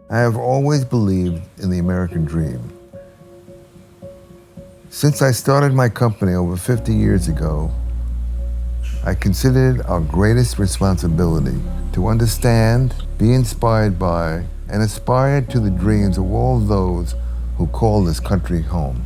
I have always believed in the American dream. Since I started my company over 50 years ago, I considered it our greatest responsibility to understand, be inspired by, and aspire to the dreams of all those who call this country home.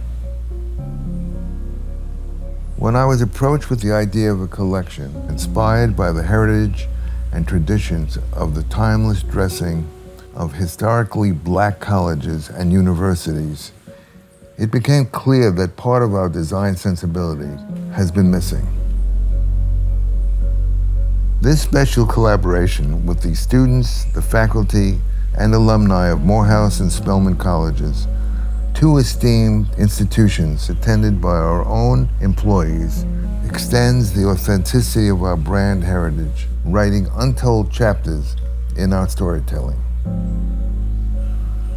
When I was approached with the idea of a collection inspired by the heritage and traditions of the timeless dressing of historically black colleges and universities, it became clear that part of our design sensibility has been missing. This special collaboration with the students, the faculty, and alumni of Morehouse and Spelman Colleges, two esteemed institutions attended by our own employees, extends the authenticity of our brand heritage, writing untold chapters in our storytelling.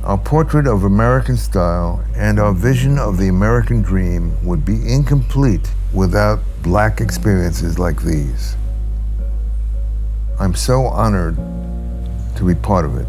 Our portrait of American style and our vision of the American dream would be incomplete without Black experiences like these. I'm so honored to be part of it.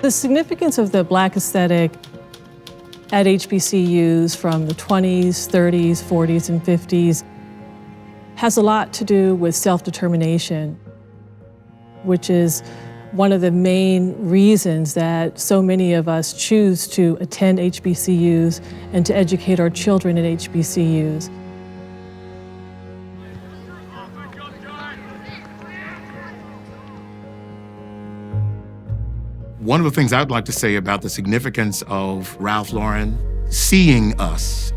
The significance of the Black aesthetic at HBCUs from the 20s, 30s, 40s, and 50s has a lot to do with self-determination, which is one of the main reasons that so many of us choose to attend HBCUs and to educate our children at HBCUs. One of the things I'd like to say about the significance of Ralph Lauren, seeing us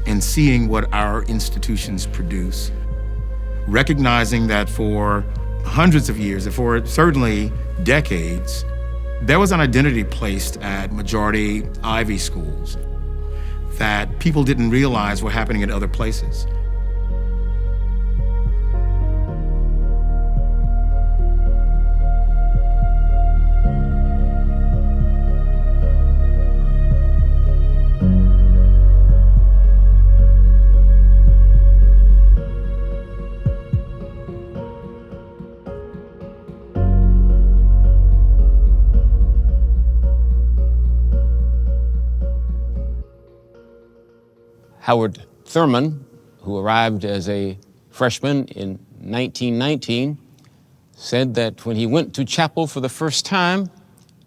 and seeing what our institutions produce, recognizing that for hundreds of years, and for certainly decades, there was an identity placed at majority Ivy schools that people didn't realize were happening in other places. Howard Thurman, who arrived as a freshman in 1919, said that when he went to chapel for the first time,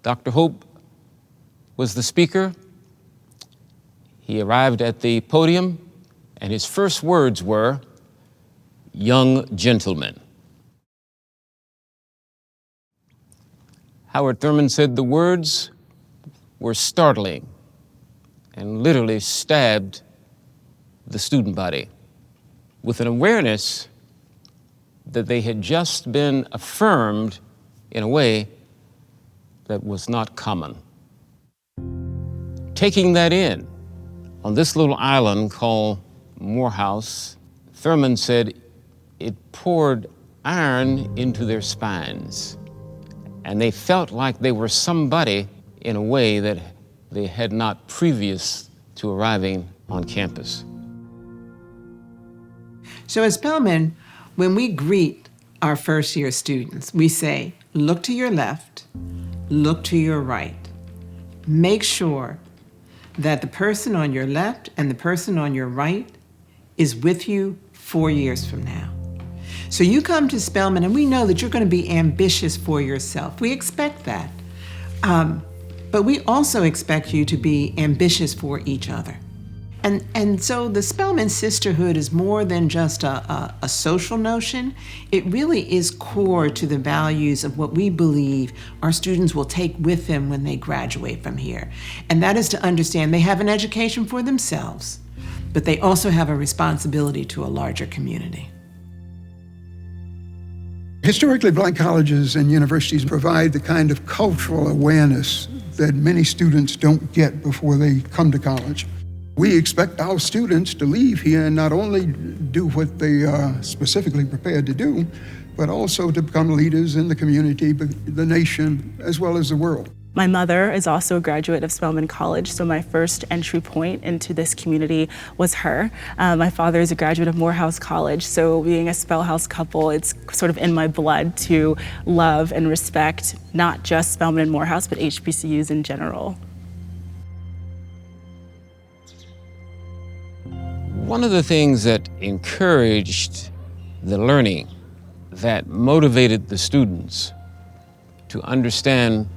Dr. Hope was the speaker. He arrived at the podium, and his first words were, "Young gentlemen." Howard Thurman said the words were startling and literally stabbed the student body with an awareness that they had just been affirmed in a way that was not common. Taking that in, on this little island called Morehouse, Thurman said it poured iron into their spines, and they felt like they were somebody in a way that they had not previous to arriving on campus. So at Spelman, when we greet our first year students, we say, look to your left, look to your right. Make sure that the person on your left and the person on your right is with you 4 years from now. So you come to Spelman and we know that you're going to be ambitious for yourself. We expect that. But we also expect you to be ambitious for each other. And so the Spelman sisterhood is more than just a social notion. It really is core to the values of what we believe our students will take with them when they graduate from here. And that is to understand they have an education for themselves, but they also have a responsibility to a larger community. Historically, Black colleges and universities provide the kind of cultural awareness that many students don't get before they come to college. We expect our students to leave here and not only do what they are specifically prepared to do, but also to become leaders in the community, the nation, as well as the world. My mother is also a graduate of Spelman College, so my first entry point into this community was her. My father is a graduate of Morehouse College, so being a Spellhouse couple, it's sort of in my blood to love and respect not just Spelman and Morehouse, but HBCUs in general. One of the things that encouraged the learning, that motivated the students to understand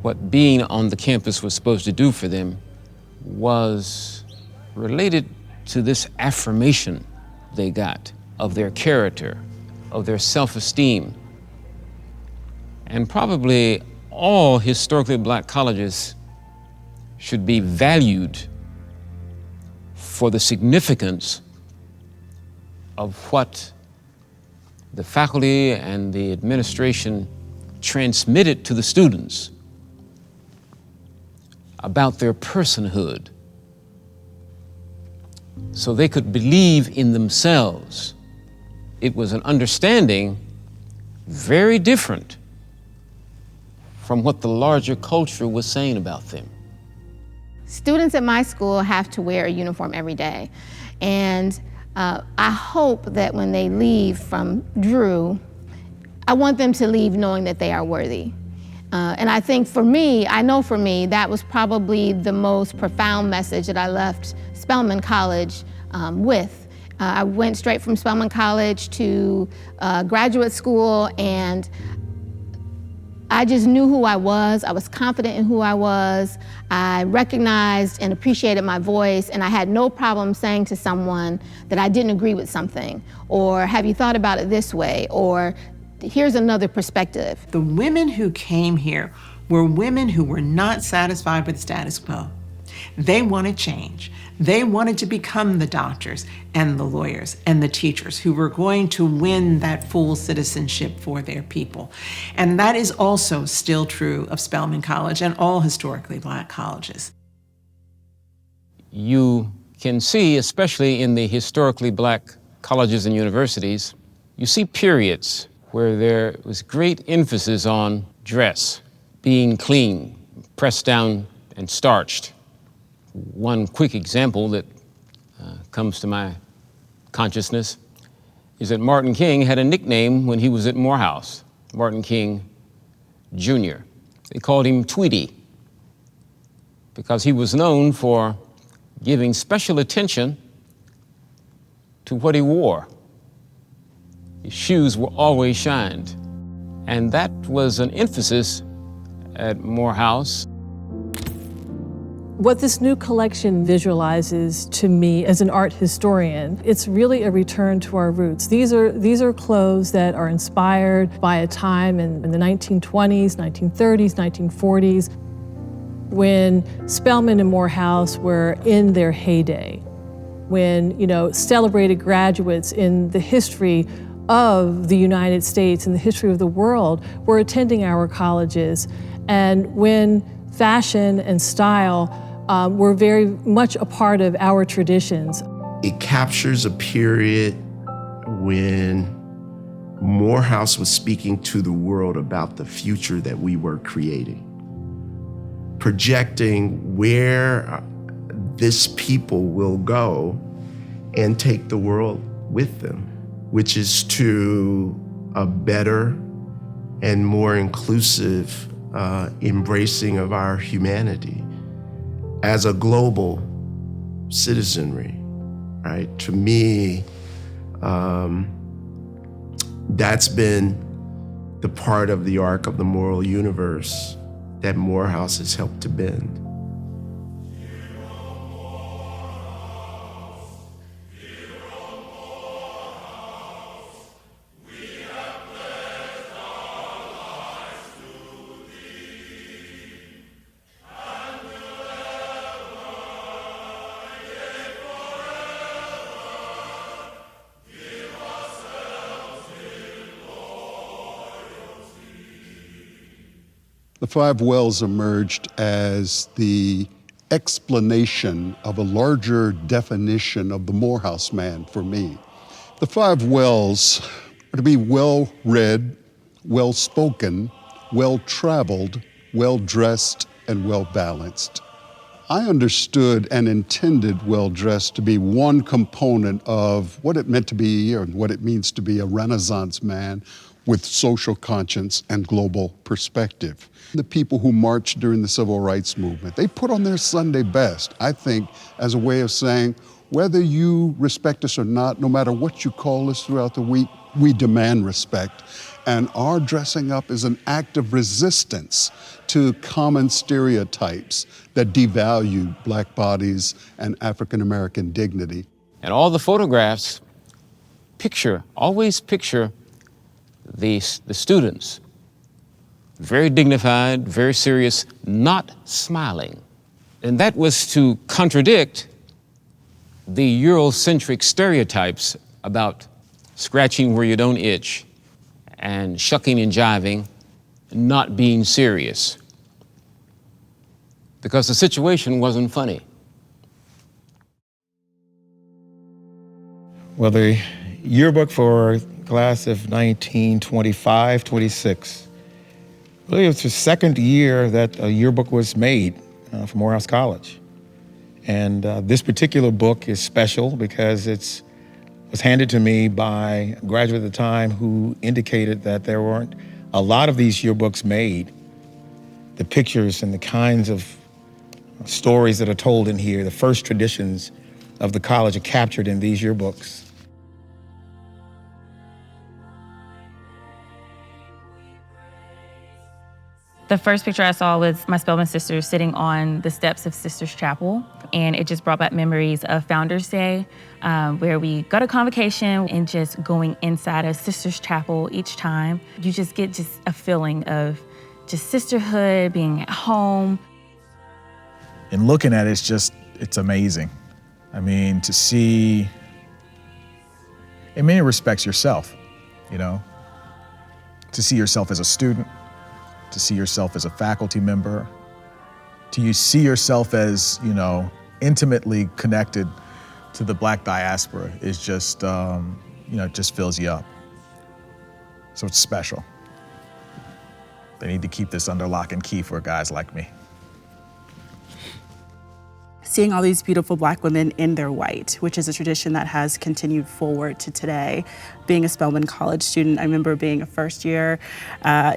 what being on the campus was supposed to do for them, was related to this affirmation they got of their character, of their self-esteem. And probably all historically black colleges should be valued for the significance of what the faculty and the administration transmitted to the students about their personhood, so they could believe in themselves. It was an understanding very different from what the larger culture was saying about them. Students at my school have to wear a uniform every day. And I hope that when they leave from Drew, I want them to leave knowing that they are worthy. And I think for me, I know for me, that was probably the most profound message that I left Spelman College with. I went straight from Spelman College to graduate school, and I just knew who I was confident in who I was, I recognized and appreciated my voice, and I had no problem saying to someone that I didn't agree with something, or have you thought about it this way, or here's another perspective. The women who came here were women who were not satisfied with the status quo. They wanted change. They wanted to become the doctors and the lawyers and the teachers who were going to win that full citizenship for their people. And that is also still true of Spelman College and all historically black colleges. You can see, especially in the historically black colleges and universities, you see periods where there was great emphasis on dress, being clean, pressed down and starched. One quick example that comes to my consciousness is that Martin King had a nickname when he was at Morehouse, Martin King Jr. They called him Tweety because he was known for giving special attention to what he wore. His shoes were always shined. And that was an emphasis at Morehouse. What this new collection visualizes to me as an art historian, it's really a return to our roots. These are clothes that are inspired by a time in the 1920s, 1930s, 1940s, when Spelman and Morehouse were in their heyday, when, celebrated graduates in the history of the United States and the history of the world were attending our colleges, and when fashion and style were very much a part of our traditions. It captures a period when Morehouse was speaking to the world about the future that we were creating, projecting where this people will go and take the world with them, which is to a better and more inclusive embracing of our humanity as a global citizenry, right? To me, that's been the part of the arc of the moral universe that Morehouse has helped to bend. The five wells emerged as the explanation of a larger definition of the Morehouse man for me. The 5 wells are to be well-read, well-spoken, well-traveled, well-dressed, and well-balanced. I understood and intended well-dressed to be one component of what it meant to be and what it means to be a Renaissance man with social conscience and global perspective. The people who marched during the Civil Rights Movement, they put on their Sunday best, I think, as a way of saying, whether you respect us or not, no matter what you call us throughout the week, we demand respect. And our dressing up is an act of resistance to common stereotypes that devalue Black bodies and African American dignity. And all the photographs always picture the students, very dignified, very serious, not smiling. And that was to contradict the Eurocentric stereotypes about scratching where you don't itch and shucking and jiving, not being serious, because the situation wasn't funny. Well, the yearbook for class of 1925-26, really it was the second year that a yearbook was made for Morehouse College. And this particular book is special because it was handed to me by a graduate at the time who indicated that there weren't a lot of these yearbooks made. The pictures and the kinds of stories that are told in here, the first traditions of the college are captured in these yearbooks. The first picture I saw was my Spelman sisters sitting on the steps of Sisters Chapel, and it just brought back memories of Founders Day, where we got a convocation and just going inside of Sisters Chapel each time. You just get just a feeling of just sisterhood, being at home. And looking at it, it's amazing. I mean, to see, in many respects, yourself, you know, to see yourself as a student, to see yourself as a faculty member, to see yourself as, you know, intimately connected to the Black diaspora is just, you know, it just fills you up. So it's special. They need to keep this under lock and key for guys like me. Seeing all these beautiful Black women in their white, which is a tradition that has continued forward to today. Being a Spelman College student, I remember being a first year,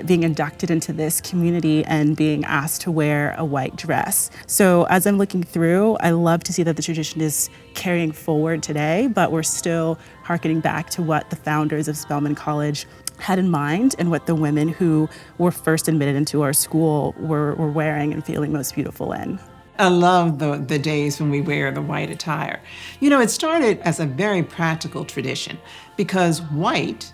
being inducted into this community and being asked to wear a white dress. So as I'm looking through, I love to see that the tradition is carrying forward today, but we're still hearkening back to what the founders of Spelman College had in mind and what the women who were first admitted into our school were wearing and feeling most beautiful in. I love the days when we wear the white attire. You know, it started as a very practical tradition because white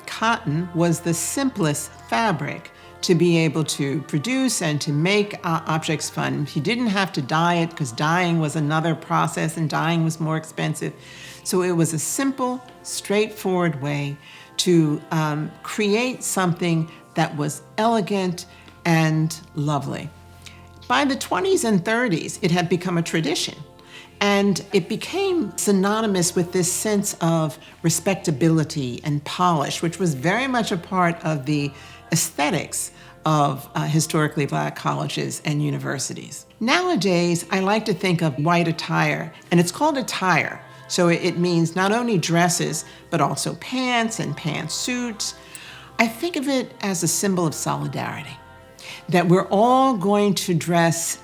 cotton was the simplest fabric to be able to produce and to make objects fun. You didn't have to dye it because dyeing was another process and dyeing was more expensive. So it was a simple, straightforward way to create something that was elegant and lovely. By the 20s and 30s, it had become a tradition, and it became synonymous with this sense of respectability and polish, which was very much a part of the aesthetics of historically Black colleges and universities. Nowadays, I like to think of white attire, and it's called attire. So it means not only dresses, but also pants and pantsuits. I think of it as a symbol of solidarity, that we're all going to dress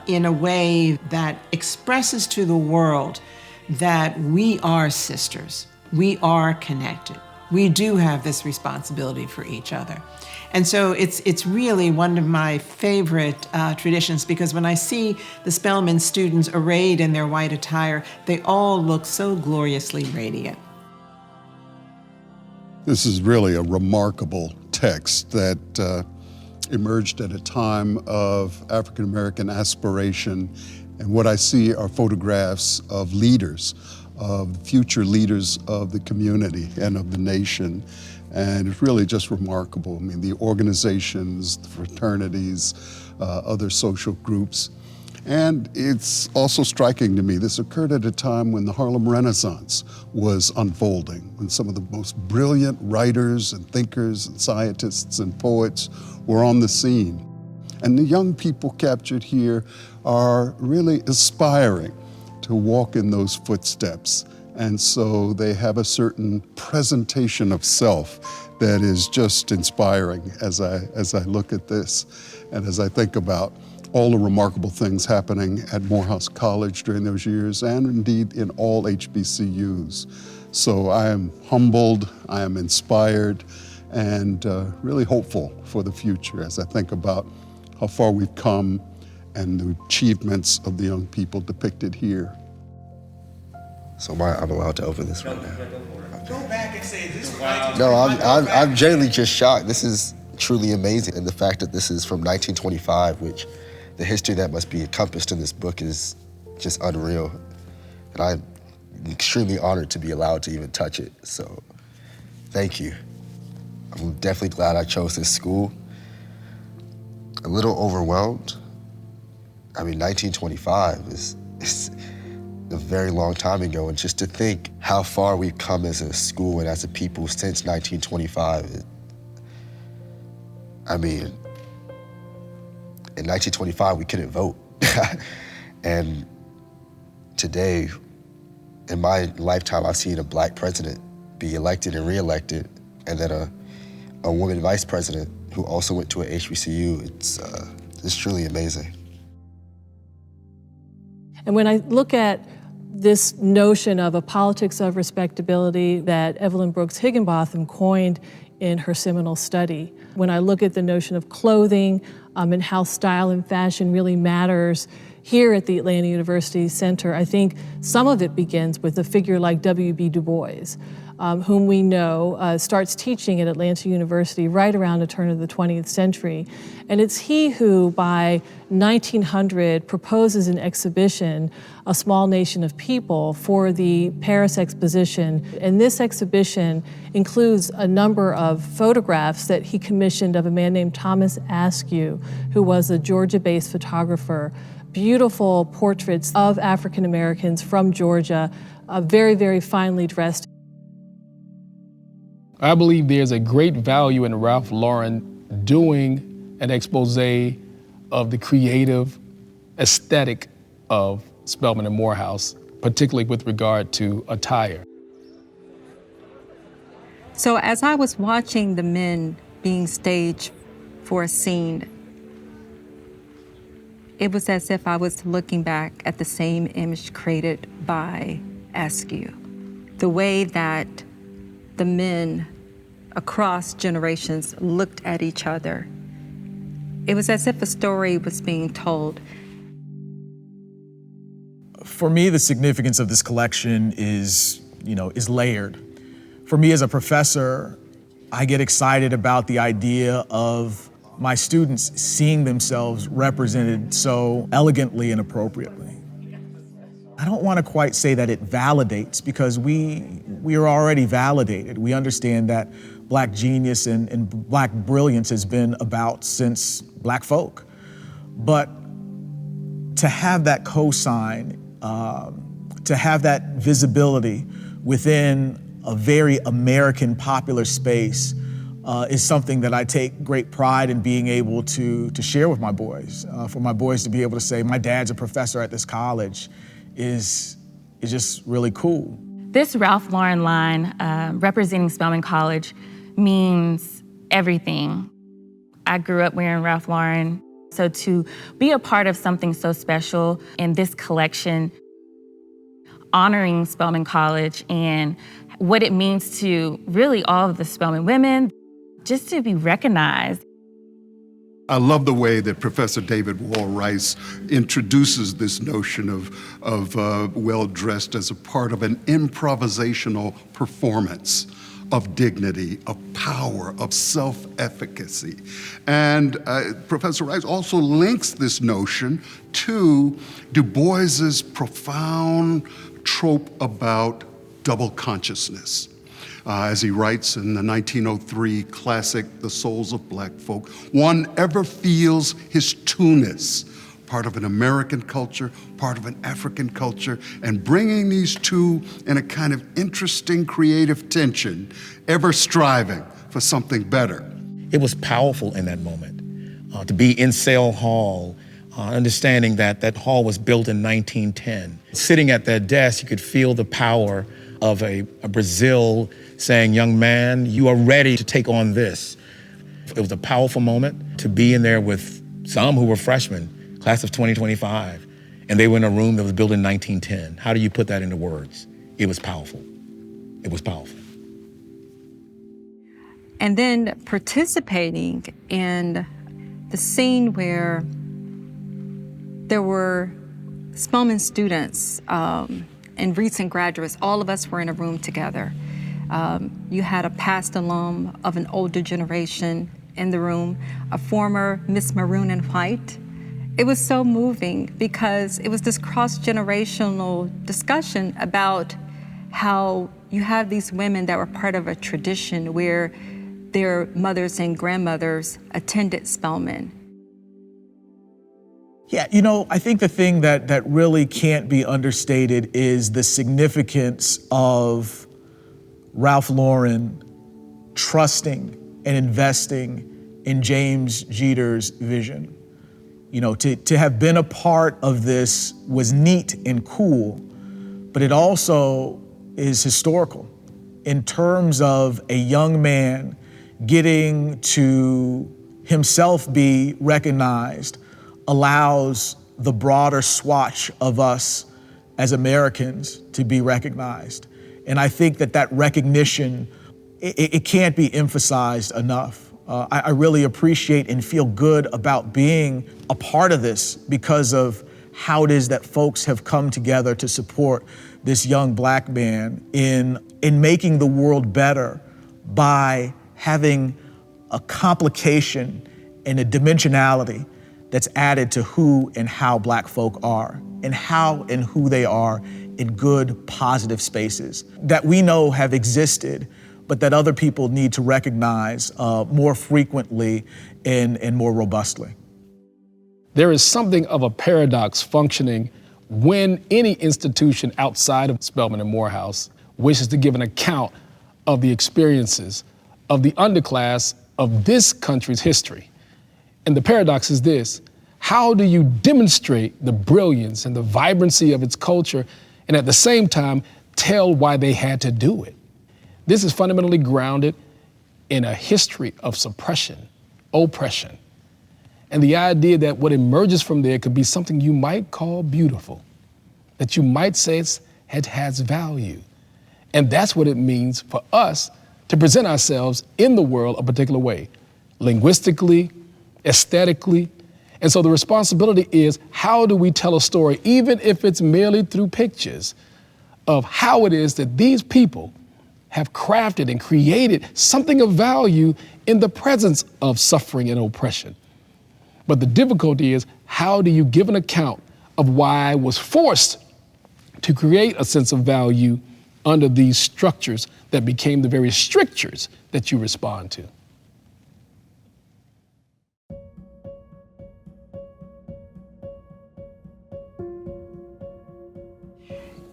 in a way that expresses to the world that we are sisters, we are connected. We do have this responsibility for each other. And so it's really one of my favorite traditions, because when I see the Spelman students arrayed in their white attire, they all look so gloriously radiant. This is really a remarkable text that emerged at a time of African American aspiration, and what I see are photographs of leaders, of future leaders of the community and of the nation. And it's really just remarkable. I mean, the organizations, the fraternities, other social groups. And it's also striking to me, this occurred at a time when the Harlem Renaissance was unfolding, when some of the most brilliant writers and thinkers and scientists and poets were on the scene. And the young people captured here are really aspiring to walk in those footsteps. And so they have a certain presentation of self that is just inspiring as I look at this and as I think about all the remarkable things happening at Morehouse College during those years, and indeed in all HBCUs. So I am humbled, I am inspired, and really hopeful for the future as I think about how far we've come and the achievements of the young people depicted here. So I'm allowed to open this right now. Go back and say this. Wow. No, I'm genuinely just shocked. This is truly amazing. And the fact that this is from 1925, which the history that must be encompassed in this book is just unreal. And I'm extremely honored to be allowed to even touch it. So thank you. I'm definitely glad I chose this school. A little overwhelmed. I mean, 1925 is a very long time ago, and just to think how far we've come as a school and as a people since 1925. I mean, in 1925, we couldn't vote. And today, in my lifetime, I've seen a Black president be elected and reelected, and then a woman vice president who also went to an HBCU. It's truly amazing. And when I look at this notion of a politics of respectability that Evelyn Brooks Higginbotham coined in her seminal study, when I look at the notion of clothing and how style and fashion really matters here at the Atlanta University Center, I think some of it begins with a figure like W.B. Du Bois, whom we know starts teaching at Atlanta University right around the turn of the 20th century. And it's he who, by 1900, proposes an exhibition, A Small Nation of People, for the Paris Exposition. And this exhibition includes a number of photographs that he commissioned of a man named Thomas Askew, who was a Georgia-based photographer. Beautiful portraits of African Americans from Georgia, very, very finely dressed. I believe there's a great value in Ralph Lauren doing an expose of the creative aesthetic of Spelman and Morehouse, particularly with regard to attire. So as I was watching the men being staged for a scene, it was as if I was looking back at the same image created by Askew. The way that the men across generations looked at each other. It was as if a story was being told. For me, the significance of this collection is layered. For me as a professor, I get excited about the idea of my students seeing themselves represented so elegantly and appropriately. I don't want to quite say that it validates, because we are already validated. We understand that Black genius and Black brilliance has been about since Black folk. But to have that cosign, to have that visibility within a very American popular space is something that I take great pride in being able to share with my boys. For my boys to be able to say, my dad's a professor at this college is just really cool. This Ralph Lauren line, representing Spelman College, means everything. I grew up wearing Ralph Lauren, so to be a part of something so special in this collection, honoring Spelman College and what it means to really all of the Spelman women, just to be recognized. I love the way that Professor David Wall Rice introduces this notion of well-dressed as a part of an improvisational performance of dignity, of power, of self-efficacy. And Professor Rice also links this notion to Du Bois's profound trope about double consciousness. As he writes in the 1903 classic, The Souls of Black Folk, one ever feels his two-ness, part of an American culture, part of an African culture, and bringing these two in a kind of interesting creative tension, ever striving for something better. It was powerful in that moment to be in Sale Hall, understanding that that hall was built in 1910. Sitting at that desk, you could feel the power of a Brazil saying, young man, you are ready to take on this. It was a powerful moment to be in there with some who were freshmen, class of 2025, and they were in a room that was built in 1910. How do you put that into words? It was powerful. It was powerful. And then participating in the scene where there were Spelman students and recent graduates, all of us were in a room together. You had a past alum of an older generation in the room, a former Miss Maroon and White. It was so moving because it was this cross-generational discussion about how you have these women that were part of a tradition where their mothers and grandmothers attended Spelman. Yeah, you know, I think the thing that really can't be understated is the significance of Ralph Lauren trusting and investing in James Jeter's vision. You know, to have been a part of this was neat and cool, but it also is historical in terms of a young man getting to himself be recognized allows the broader swatch of us as Americans to be recognized. And I think that recognition, it can't be emphasized enough. I really appreciate and feel good about being a part of this because of how it is that folks have come together to support this young Black man in making the world better by having a complication and a dimensionality that's added to who and how Black folk are and how and who they are in good, positive spaces that we know have existed, but that other people need to recognize more frequently and more robustly. There is something of a paradox functioning when any institution outside of Spelman and Morehouse wishes to give an account of the experiences of the underclass of this country's history. And the paradox is this: how do you demonstrate the brilliance and the vibrancy of its culture and at the same time tell why they had to do it? This is fundamentally grounded in a history of suppression, oppression, and the idea that what emerges from there could be something you might call beautiful, that you might say it has value. And that's what it means for us to present ourselves in the world a particular way, linguistically, aesthetically. And so the responsibility is, how do we tell a story, even if it's merely through pictures, of how it is that these people have crafted and created something of value in the presence of suffering and oppression. But the difficulty is, how do you give an account of why I was forced to create a sense of value under these structures that became the very strictures that you respond to?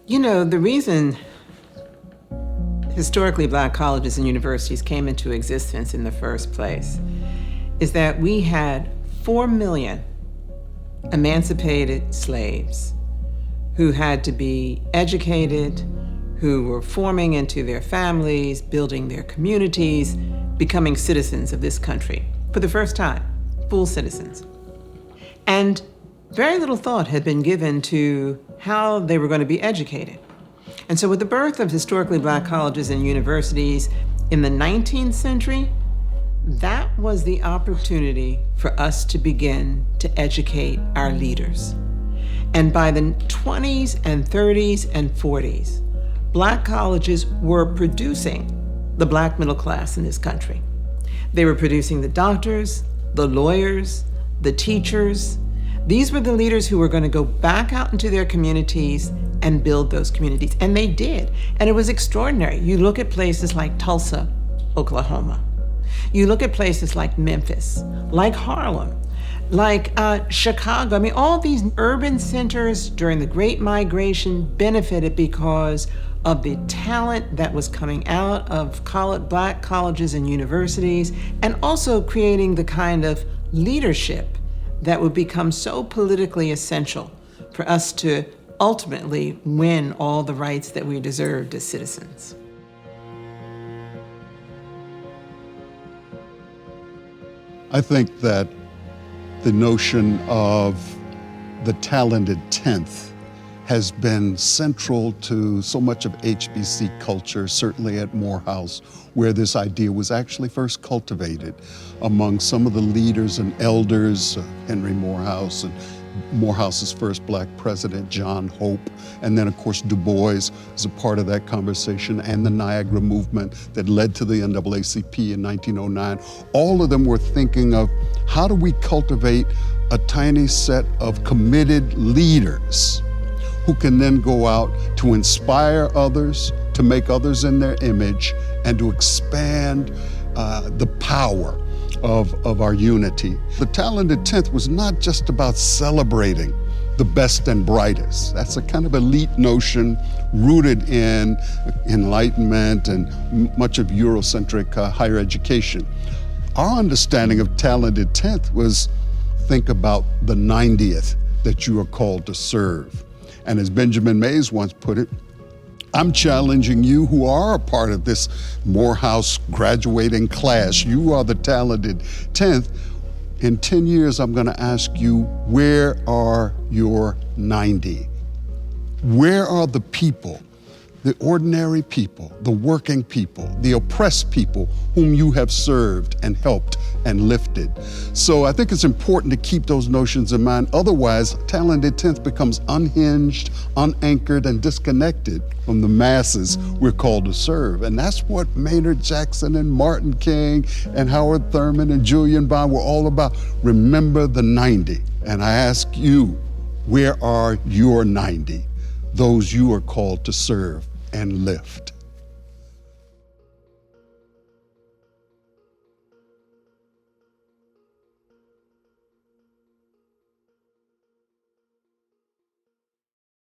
You know, the reason historically Black colleges and universities came into existence in the first place is that we had 4 million emancipated slaves who had to be educated, who were forming into their families, building their communities, becoming citizens of this country for the first time, full citizens. And very little thought had been given to how they were going to be educated. And so with the birth of historically Black colleges and universities in the 19th century, that was the opportunity for us to begin to educate our leaders. And by the 20s and 30s and 40s, Black colleges were producing the Black middle class in this country. They were producing the doctors, the lawyers, the teachers. These were the leaders who were going to go back out into their communities and build those communities. And they did. And it was extraordinary. You look at places like Tulsa, Oklahoma. You look at places like Memphis, like Harlem. like Chicago. I mean, all these urban centers during the Great Migration benefited because of the talent that was coming out of Black colleges and universities, and also creating the kind of leadership that would become so politically essential for us to ultimately win all the rights that we deserved as citizens. I think that the notion of the talented 10th has been central to so much of HBC culture, certainly at Morehouse, where this idea was actually first cultivated among some of the leaders and elders, Henry Morehouse, and Morehouse's first Black president, John Hope, and then of course Du Bois was a part of that conversation, and the Niagara movement that led to the NAACP in 1909. All of them were thinking of how do we cultivate a tiny set of committed leaders who can then go out to inspire others, to make others in their image, and to expand the power of our unity. The talented 10th was not just about celebrating the best and brightest. That's a kind of elite notion rooted in Enlightenment and much of Eurocentric higher education. Our understanding of talented 10th was think about the 90th that you are called to serve. And as Benjamin Mays once put it, I'm challenging you who are a part of this Morehouse graduating class. You are the talented 10th. In 10 years, I'm going to ask you, where are your 90? Where are the people, the ordinary people, the working people, the oppressed people whom you have served and helped and lifted? So I think it's important to keep those notions in mind. Otherwise, talented 10th becomes unhinged, unanchored, and disconnected from the masses we're called to serve. And that's what Maynard Jackson and Martin King and Howard Thurman and Julian Bond were all about. Remember the 90. And I ask you, where are your 90? Those you are called to serve and lift.